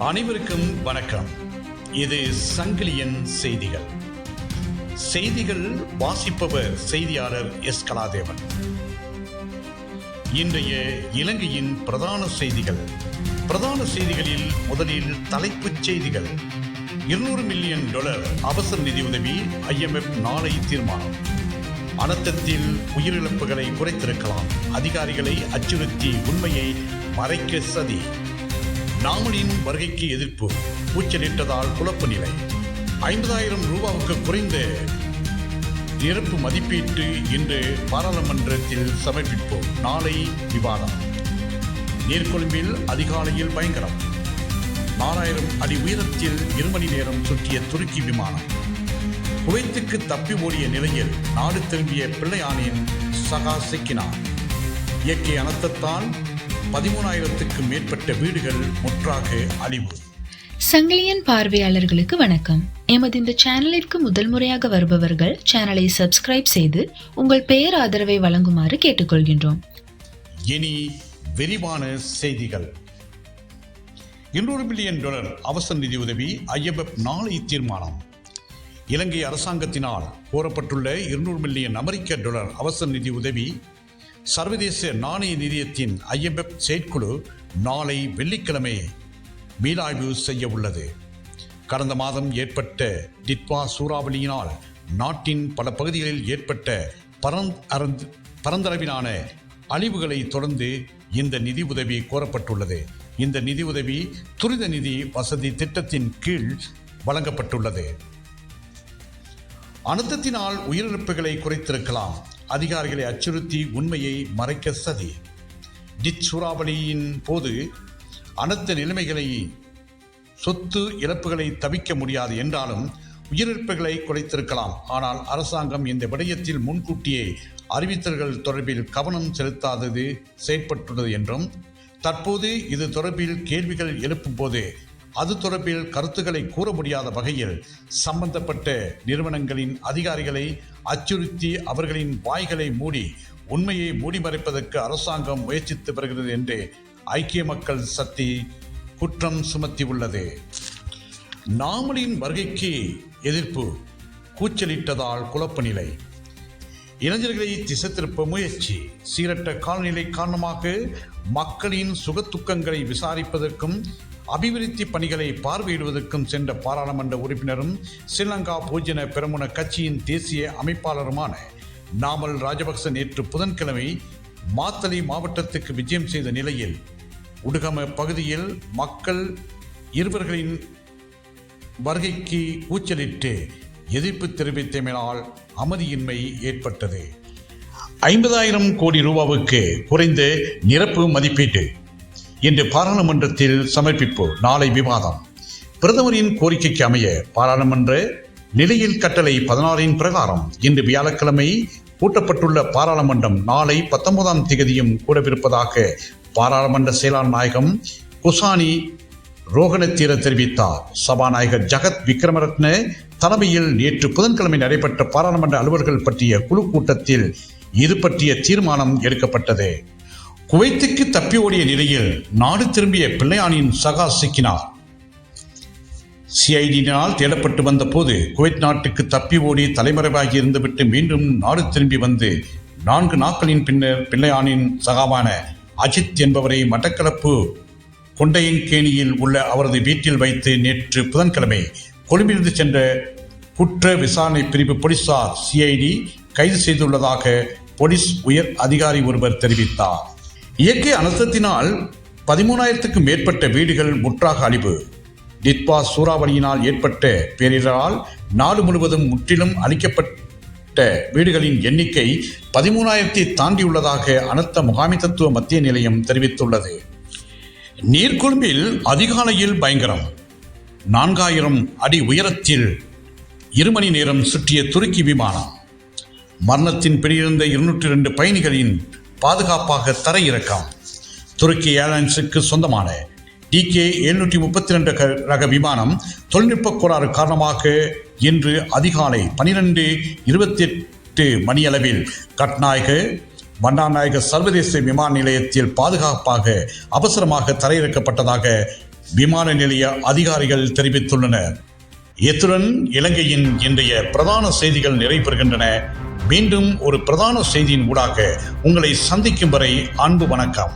அனைவருக்கும் வணக்கம். இது சங்கிலியன் செய்திகள். செய்திகள் வாசிப்பவர் செய்தியாளர் எஸ். கலாதேவன். இன்றைய இலங்கையின் பிரதான செய்திகளில் முதலில் தலைப்புச் செய்திகள். $200 மில்லியன் அவசர நிதியுதவி. IMF நாளை தீர்மானம். அனர்த்தத்தில் உயிரிழப்புகளை குறைத்திருக்கலாம். அதிகாரிகளை அச்சுறுத்தி உண்மையை மறைக்க சதி. நாமலின் வருகைக்கு எதிர்ப்பு. கூச்சலிட்டதால் குழப்ப நிலை. 50,000 ரூபாவுக்கு குறைந்த நிரப்பு மதிப்பீட்டு இன்று பாராளுமன்றத்தில் சமர்ப்பிப்போம். நாளை விவாதம். நீர்கொழும்பில் அதிகாலையில் பயங்கரம். 4000 அடி உயரத்தில் 2 மணி நேரம் சுற்றிய துருக்கி விமானம். குவைத்துக்கு தப்பி ஓடிய நிலையில் நாடு திரும்பிய பிள்ளையானின் சகா சிக்கினார். இயற்கை அனர்த்தத்தால் 13,000க்கும் மேற்பட்ட வீடுகள் முற்றாக அழிவு. சங்கிலியன் பார்வையாளர்களுக்கு வணக்கம். எமது இந்த சேனலிற்கு முதல் முறையாக வருபவர்கள் சேனலை சப்ஸ்கிரைப் செய்து உங்கள் பெயர் ஆதரவை வழங்குமாறு கேட்டுக்கொள்கின்றோம். இனி விரிவான செய்திகள். $200 மில்லியன் அவசர நிதியுதவி. IMF நாளை தீர்மானம். இலங்கை அரசாங்கத்தினால் கோரப்பட்டுள்ள $200 மில்லியன் அவசர நிதி உதவி சர்வதேச நாணய நிதியத்தின் IMF செயற்குழு நாளை வெள்ளிக்கிழமை மீளாய்வு செய்ய உள்ளது. கடந்த மாதம் ஏற்பட்ட டிட்வா சூறாவளியினால் நாட்டின் பல பகுதிகளில் ஏற்பட்ட பரந்தளவிலான அழிவுகளை தொடர்ந்து இந்த நிதி உதவி கோரப்பட்டுள்ளது. இந்த நிதி உதவி துரித நிதி வசதி திட்டத்தின் கீழ் வழங்கப்பட்டுள்ளது. அனர்த்தத்தினால் உயிரிழப்புகளை குறைத்திருக்கலாம். அதிகாரிகளை அச்சுறுத்தி உண்மையை மறைக்க சதி. டிட் சூறாவளியின் போது அனர்த்த நிலைமைகளை சொத்து இழப்புகளை தவிர்க்க முடியாது என்றாலும் உயிரிழப்புகளை குறைத்திருக்கலாம். ஆனால் அரசாங்கம் இந்த விடயத்தில் முன்கூட்டியே அறிவித்தல்கள் தொடர்பில் கவனம் செலுத்தாதது செயற்பட்டுள்ளது என்றும், தற்போது இது தொடர்பில் கேள்விகள் எழுப்பும் போது அது தொடர்பில் கருத்துக்களை கூற முடியாத வகையில் சம்பந்தப்பட்ட நிறுவனங்களின் அதிகாரிகளை அச்சுறுத்தி அவர்களின் வாய்களை மூடி உண்மையை மூடிமறைப்பதற்கு அரசாங்கம் முயற்சித்து வருகிறது என்று ஐக்கிய மக்கள் சக்தி குற்றம் சுமத்தியுள்ளது. நாமலின் வருகைக்கு எதிர்ப்பு. கூச்சலிட்டதால் குழப்ப நிலை. இளைஞர்களை திசை திருப்ப முயற்சி. சீரற்ற காலநிலை காரணமாக மக்களின் சுகதுக்கங்களை விசாரிப்பதற்கும் அபிவிருத்தி பணிகளை பார்வையிடுவதற்கும் சென்ற பாராளுமன்ற உறுப்பினரும் ஸ்ரீலங்கா பொதுஜன பெரமுன கட்சியின் தேசிய அமைப்பாளருமான நாமல் ராஜபக்ச நேற்று புதன்கிழமை மாத்தளை மாவட்டத்துக்கு விஜயம் செய்த நிலையில் உடுகம பகுதியில் மக்கள் இருவர்களின் வருகைக்கு கூச்சலிட்டு எதிர்ப்பு தெரிவித்தமையால் அமைதியின்மை ஏற்பட்டது. 50,000 கோடி ரூபாவுக்கு குறைந்த நிரப்பு மதிப்பீட்டு இன்று பாராளுமன்றத்தில் சமர்ப்பிப்போம். நாளை விவாதம். பிரதமரின் கோரிக்கைக்கு அமைய பாராளுமன்ற நிலையில் கட்டளை 16 பிரகாரம் இன்று வியாழக்கிழமை கூட்டப்பட்டுள்ள பாராளுமன்றம் நாளை 19ஆம் தேதியும் கூடவிருப்பதாக பாராளுமன்ற செயலாளர் நாயகம் குசானி ரோகணத்தீர தெரிவித்தார். சபாநாயகர் ஜகத் விக்ரமரத்ன தலைமையில் நேற்று புதன்கிழமை நடைபெற்ற பாராளுமன்ற அலுவலர்கள் பற்றிய குழு கூட்டத்தில் இது பற்றிய தீர்மானம் எடுக்கப்பட்டது. குவைத்துக்கு தப்பி ஓடிய நிலையில் நாடு திரும்பிய பிள்ளையானின் சகா சிக்கினார். CID-யினால் தேடப்பட்டு வந்த போது குவைத் நாட்டுக்கு தப்பி ஓடி தலைமறைவாகி இருந்துவிட்டு மீண்டும் நாடு திரும்பி வந்து 4 நாட்களின் பின்னர் பிள்ளையானின் சகாவான அஜித் என்பவரை மட்டக்களப்பு கொண்டையங்கேணியில் உள்ள அவரது வீட்டில் வைத்து நேற்று புதன்கிழமை கொழும்பிலிருந்து சென்ற குற்ற விசாரணை பிரிவு போலீசார் CID கைது செய்துள்ளதாக போலீஸ் உயர் அதிகாரி ஒருவர் தெரிவித்தார். இயற்கை அனர்த்தத்தினால் 13,000க்கும் மேற்பட்ட வீடுகள் முற்றாக அழிவு. டிட்வா சூறாவளியினால் ஏற்பட்ட பேரிடரால் நாடு முழுவதும் முற்றிலும் அழிக்கப்பட்ட வீடுகளின் எண்ணிக்கை 13,000 தாண்டியுள்ளதாக அனர்த்த முகாமைத்துவ மத்திய நிலையம் தெரிவித்துள்ளது. நீர்கொழும்பில் அதிகாலையில் பயங்கரம். 4000 அடி உயரத்தில் 2 மணி நேரம் சுற்றிய துருக்கி விமானம். மரணத்தின் பிடியிருந்த 202 பயணிகளின் பாதுகாப்பாக தரையிறக்கம். துருக்கி ஏர்லைன்ஸுக்கு சொந்தமான DK-732 ரக விமானம் தொழில்நுட்ப கோளாறு காரணமாக இன்று அதிகாலை 12:28 மணியளவில் கட்நாயக பண்டாநாயக சர்வதேச விமான நிலையத்தில் பாதுகாப்பாக அவசரமாக தரையிறக்கப்பட்டதாக விமான நிலைய அதிகாரிகள் தெரிவித்துள்ளனர். இத்துடன் இலங்கையின் இன்றைய பிரதான செய்திகள் நிறைவு. மீண்டும் ஒரு பிரதான செய்தியின் ஊடாக உங்களை சந்திக்கும் வரை அன்பு வணக்கம்.